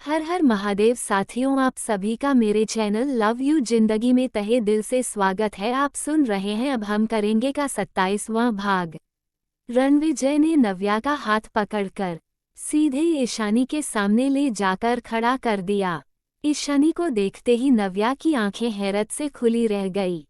हर हर महादेव साथियों, आप सभी का मेरे चैनल लव यू जिंदगी में तहे दिल से स्वागत है। आप सुन रहे हैं अब हम करेंगे का 27वां भाग। रणविजय ने नव्या का हाथ पकड़कर सीधे ईशानी के सामने ले जाकर खड़ा कर दिया। ईशानी को देखते ही नव्या की आंखें हैरत से खुली रह गई।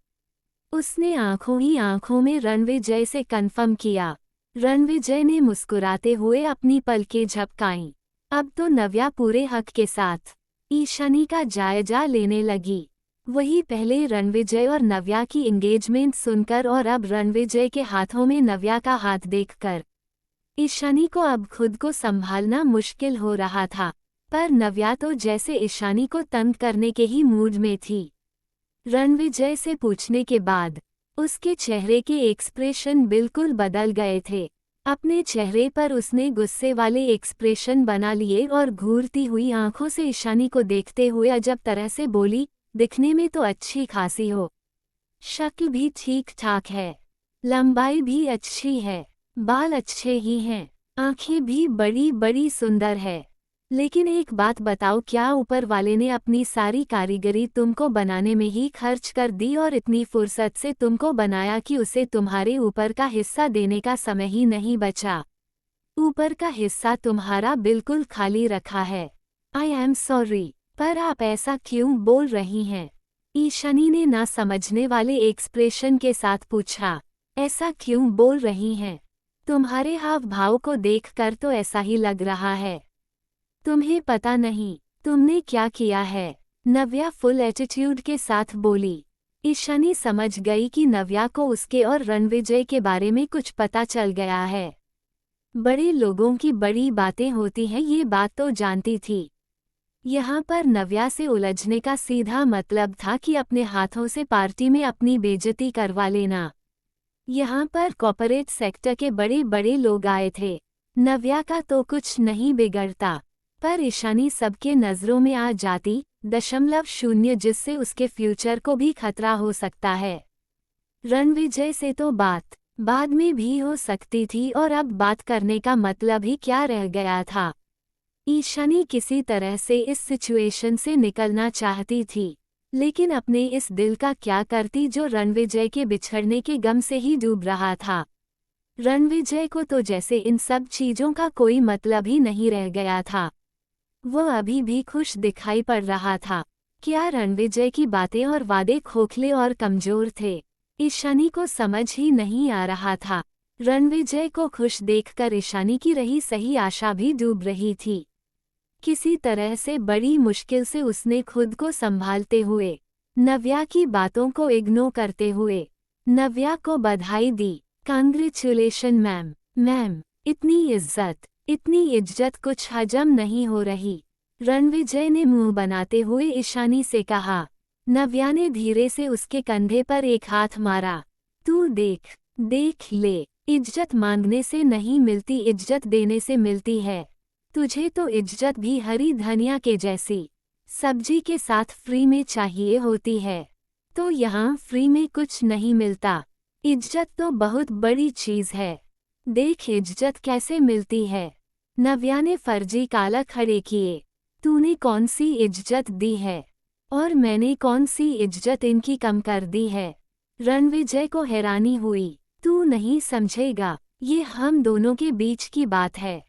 उसने आंखों ही आंखों में रणविजय से कन्फर्म किया। रणविजय ने मुस्कुराते हुए अपनी पलकें झपकाईं। अब तो नव्या पूरे हक के साथ ईशानी का जायजा लेने लगी। वही पहले रणविजय और नव्या की एंगेजमेंट सुनकर और अब रणविजय के हाथों में नव्या का हाथ देखकर ईशानी को अब खुद को संभालना मुश्किल हो रहा था। पर नव्या तो जैसे ईशानी को तंग करने के ही मूड में थी। रणविजय से पूछने के बाद उसके चेहरे के एक्सप्रेशन बिल्कुल बदल गए थे। अपने चेहरे पर उसने गुस्से वाले एक्सप्रेशन बना लिए और घूरती हुई आंखों से ईशानी को देखते हुए अजब तरह से बोली, दिखने में तो अच्छी खासी हो, शक्ल भी ठीक ठाक है, लंबाई भी अच्छी है, बाल अच्छे ही हैं, आंखें भी बड़ी बड़ी सुंदर है। लेकिन एक बात बताओ, क्या ऊपर वाले ने अपनी सारी कारीगरी तुमको बनाने में ही खर्च कर दी और इतनी फुर्सत से तुमको बनाया कि उसे तुम्हारे ऊपर का हिस्सा देने का समय ही नहीं बचा? ऊपर का हिस्सा तुम्हारा बिल्कुल खाली रखा है। आई एम सॉरी, पर आप ऐसा क्यों बोल रही हैं? ईशानी ने ना समझने वाले एक्सप्रेशन के साथ पूछा। ऐसा क्यों बोल रही हैं? तुम्हारे हाव भाव को देखकर तो ऐसा ही लग रहा है। तुम्हें पता नहीं तुमने क्या किया है, नव्या फुल एटीट्यूड के साथ बोली। ईशानी समझ गई कि नव्या को उसके और रणविजय के बारे में कुछ पता चल गया है। बड़े लोगों की बड़ी बातें होती हैं, ये बात तो जानती थी। यहाँ पर नव्या से उलझने का सीधा मतलब था कि अपने हाथों से पार्टी में अपनी बेइज्जती करवा लेना। यहाँ पर कॉर्पोरेट सेक्टर के बड़े बड़े लोग आए थे। नव्या का तो कुछ नहीं बिगड़ता, पर ईशानी सबके नज़रों में आ जाती, 0.0, जिससे उसके फ्यूचर को भी खतरा हो सकता है। रणविजय से तो बात बाद में भी हो सकती थी और अब बात करने का मतलब ही क्या रह गया था। ईशानी किसी तरह से इस सिचुएशन से निकलना चाहती थी, लेकिन अपने इस दिल का क्या करती जो रणविजय के बिछड़ने के गम से ही डूब रहा था। रणविजय को तो जैसे इन सब चीज़ों का कोई मतलब ही नहीं रह गया था। वो अभी भी खुश दिखाई पड़ रहा था। क्या रणविजय की बातें और वादे खोखले और कमजोर थे? ईशानी को समझ ही नहीं आ रहा था। रणविजय को खुश देखकर ईशानी की रही सही आशा भी डूब रही थी। किसी तरह से बड़ी मुश्किल से उसने खुद को संभालते हुए नव्या की बातों को इग्नोर करते हुए नव्या को बधाई दी। Congratulation ma'am. मैम, इतनी इज्जत कुछ हजम नहीं हो रही, रणविजय ने मुंह बनाते हुए ईशानी से कहा। नव्या ने धीरे से उसके कंधे पर एक हाथ मारा। तू देख ले, इज्जत मांगने से नहीं मिलती, इज्जत देने से मिलती है। तुझे तो इज्जत भी हरी धनिया के जैसी सब्जी के साथ फ्री में चाहिए होती है, तो यहाँ फ्री में कुछ नहीं मिलता। इज्जत तो बहुत बड़ी चीज़ है, देख इज्जत कैसे मिलती है। नव्या ने फर्जी काला खड़े किए। तूने कौन सी इज्जत दी है और मैंने कौन सी इज्जत इनकी कम कर दी है? रणविजय को हैरानी हुई। तू नहीं समझेगा, ये हम दोनों के बीच की बात है,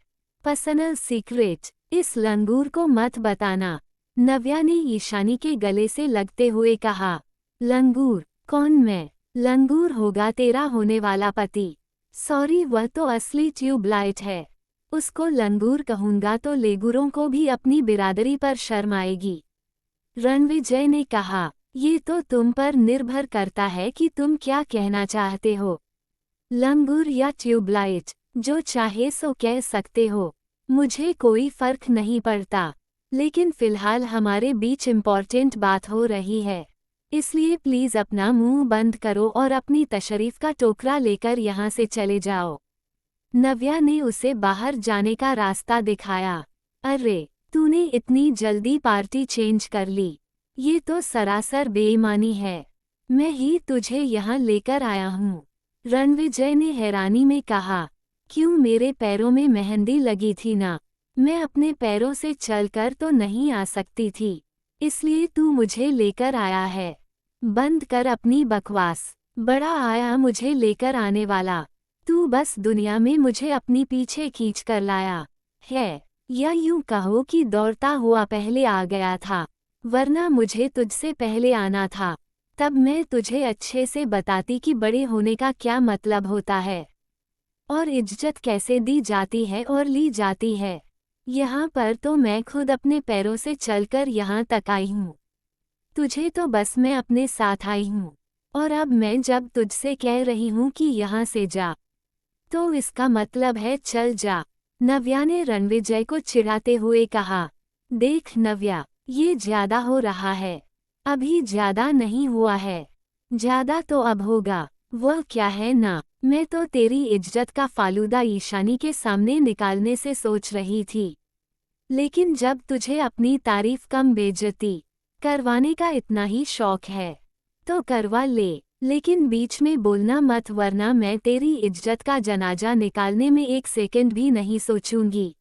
पर्सनल सीक्रेट। इस लंगूर को मत बताना, नव्या ने ईशानी के गले से लगते हुए कहा। लंगूर? कौन मैं? लंगूर होगा तेरा होने वाला पति। सॉरी, वह तो असली ट्यूबलाइट है। उसको लंगूर कहूंगा तो लेगुरों को भी अपनी बिरादरी पर शर्म आएगी। रणविजय ने कहा। ये तो तुम पर निर्भर करता है कि तुम क्या कहना चाहते हो, लंगूर या ट्यूबलाइट, जो चाहे सो कह सकते हो, मुझे कोई फर्क नहीं पड़ता। लेकिन फिलहाल हमारे बीच इम्पॉर्टेंट बात हो रही है, इसलिए प्लीज़ अपना मुंह बंद करो और अपनी तशरीफ का टोकरा लेकर यहाँ से चले जाओ। नव्या ने उसे बाहर जाने का रास्ता दिखाया। अरे, तूने इतनी जल्दी पार्टी चेंज कर ली, ये तो सरासर बेईमानी है। मैं ही तुझे यहाँ लेकर आया हूँ, रणविजय ने हैरानी में कहा। क्यों, मेरे पैरों में मेहंदी लगी थी ना, मैं अपने पैरों से चलकर तो नहीं आ सकती थी, इसलिए तू मुझे लेकर आया है। बंद कर अपनी बकवास। बड़ा आया मुझे लेकर आने वाला। तू बस दुनिया में मुझे अपनी पीछे खींच कर लाया है, या यूं कहो कि दौड़ता हुआ पहले आ गया था, वरना मुझे तुझसे पहले आना था। तब मैं तुझे अच्छे से बताती कि बड़े होने का क्या मतलब होता है और इज्जत कैसे दी जाती है और ली जाती है। यहाँ पर तो मैं खुद अपने पैरों से चलकर यहाँ तक आई हूँ। तुझे तो बस मैं अपने साथ आई हूँ, और अब मैं जब तुझसे कह रही हूँ कि यहाँ से जा, तो इसका मतलब है चल जा। नव्या ने रणविजय को चिढ़ाते हुए कहा। देख नव्या, ये ज्यादा हो रहा है। अभी ज्यादा नहीं हुआ है, ज्यादा तो अब होगा। वह क्या है ना, मैं तो तेरी इज्जत का फालूदा ईशानी के सामने निकालने से सोच रही थी, लेकिन जब तुझे अपनी तारीफ कम बेइज्जती करवाने का इतना ही शौक है तो करवा ले, लेकिन बीच में बोलना मत, वरना मैं तेरी इज्जत का जनाजा निकालने में एक सेकंड भी नहीं सोचूंगी।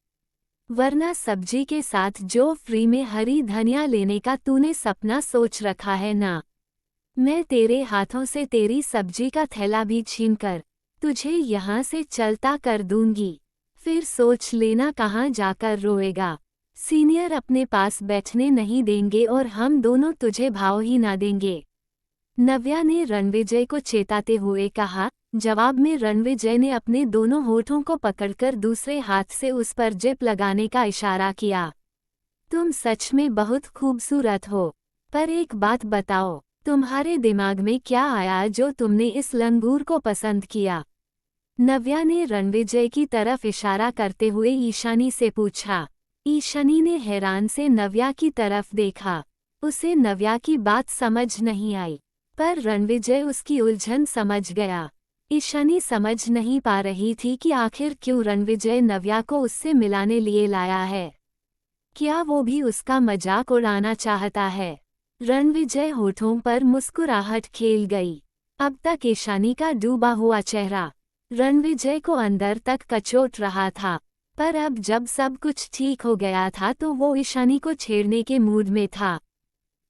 वरना सब्जी के साथ जो फ्री में हरी धनिया लेने का तूने सपना सोच रखा है ना, मैं तेरे हाथों से तेरी सब्जी का थैला भी छीनकर तुझे यहाँ से चलता कर दूंगी। फिर सोच लेना कहाँ जाकर रोएगा। सीनियर अपने पास बैठने नहीं देंगे और हम दोनों तुझे भाव ही ना देंगे। नव्या ने रणविजय को चेताते हुए कहा। जवाब में रणविजय ने अपने दोनों होठों को पकड़कर दूसरे हाथ से उस पर जिप लगाने का इशारा किया। तुम सच में बहुत खूबसूरत हो, पर एक बात बताओ, तुम्हारे दिमाग में क्या आया जो तुमने इस लंगूर को पसंद किया? नव्या ने रणविजय की तरफ इशारा करते हुए ईशानी से पूछा। ईशानी ने हैरान से नव्या की तरफ देखा। उसे नव्या की बात समझ नहीं आई, पर रणविजय उसकी उलझन समझ गया। ईशानी समझ नहीं पा रही थी कि आखिर क्यों रणविजय नव्या को उससे मिलाने लिए लाया है। क्या वो भी उसका मजाक उड़ाना चाहता है? रणविजय होठों पर मुस्कुराहट खेल गई। अब तक ईशानी का डूबा हुआ चेहरा रणविजय को अंदर तक कचोट रहा था, पर अब जब सब कुछ ठीक हो गया था तो वो ईशानी को छेड़ने के मूड में था।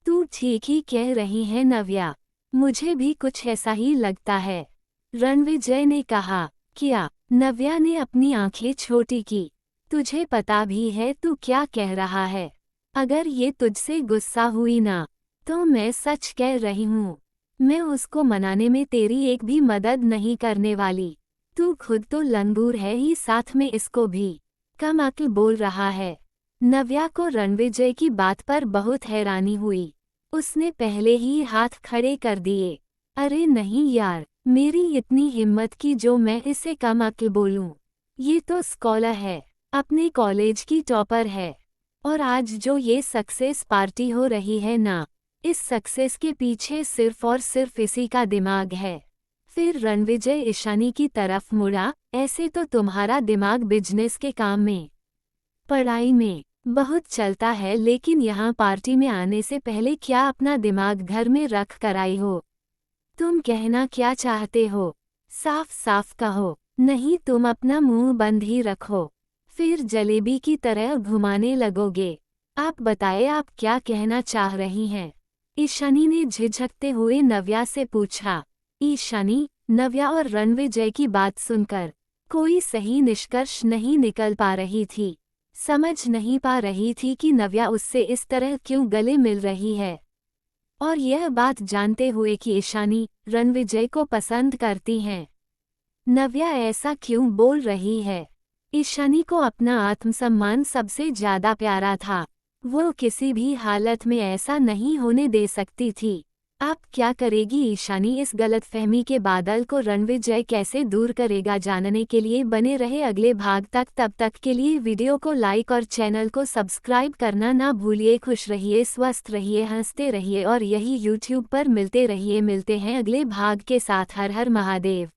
तू ठीक ही कह रही है नव्या, मुझे भी कुछ ऐसा ही लगता है, रणविजय ने कहा। क्या? नव्या ने अपनी आंखें छोटी की। तुझे पता भी है तू क्या कह रहा है? अगर ये तुझसे गुस्सा हुई ना, तो मैं सच कह रही हूँ, मैं उसको मनाने में तेरी एक भी मदद नहीं करने वाली। तू खुद तो लंगूर है ही, साथ में इसको भी कम अक्ल बोल रहा है। नव्या को रणविजय की बात पर बहुत हैरानी हुई। उसने पहले ही हाथ खड़े कर दिए। अरे नहीं यार, मेरी इतनी हिम्मत की जो मैं इसे कम अक्ल बोलूं। ये तो स्कॉलर है, अपने कॉलेज की टॉपर है, और आज जो ये सक्सेस पार्टी हो रही है ना, इस सक्सेस के पीछे सिर्फ और सिर्फ इसी का दिमाग है। फिर रणविजय ईशानी की तरफ मुड़ा। ऐसे तो तुम्हारा दिमाग बिजनेस के काम में, पढ़ाई में बहुत चलता है, लेकिन यहाँ पार्टी में आने से पहले क्या अपना दिमाग घर में रख कर आई हो? तुम कहना क्या चाहते हो? साफ साफ कहो, नहीं तुम अपना मुंह बंद ही रखो, फिर जलेबी की तरह घुमाने लगोगे। आप बताएं, आप क्या कहना चाह रही हैं? ईशानी ने झिझकते हुए नव्या से पूछा। ईशानी, नव्या और रणविजय की बात सुनकर कोई सही निष्कर्ष नहीं निकल पा रही थी। समझ नहीं पा रही थी कि नव्या उससे इस तरह क्यों गले मिल रही है, और यह बात जानते हुए कि ईशानी रणविजय को पसंद करती हैं, नव्या ऐसा क्यों बोल रही है। ईशानी को अपना आत्मसम्मान सबसे ज्यादा प्यारा था। वो किसी भी हालत में ऐसा नहीं होने दे सकती थी। अब क्या करेगी ईशानी इस गलतफहमी के बादल को रणविजय कैसे दूर करेगा? जानने के लिए बने रहे अगले भाग तक। तब तक के लिए वीडियो को लाइक और चैनल को सब्सक्राइब करना ना भूलिए। खुश रहिए, स्वस्थ रहिए, हंसते रहिए और यही यूट्यूब पर मिलते रहिए। मिलते हैं अगले भाग के साथ। हर हर महादेव।